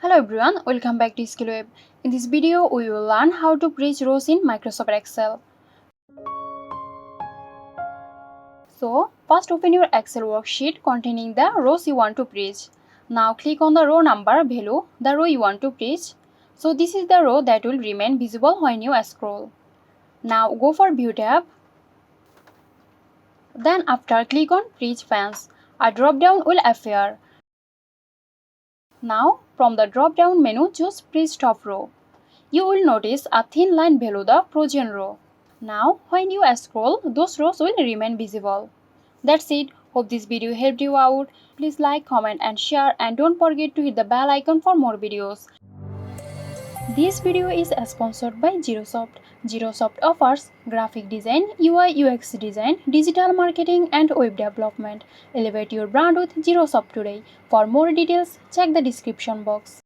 Hello everyone, welcome back to SkillWeb. In this video, we will learn how to bridge rows in Microsoft Excel. So, first open your Excel worksheet containing the rows you want to bridge. Now click on the row number below the row you want to bridge. So this is the row that will remain visible when you scroll. Now go for View tab. Then after click on Bridge Fence. A drop down will appear. Now from the drop down menu choose Bridge Top Row. You will notice a thin line below the frozen row. Now, when you scroll, those rows will remain visible. That's it. Hope this video helped you out. Please like, comment and share, and don't forget to hit the bell icon for more videos. This video is sponsored by Girosoft. Girosoft offers graphic design, UI UX design, digital marketing and web development. Elevate your brand with Girosoft today. For more details, check the description box.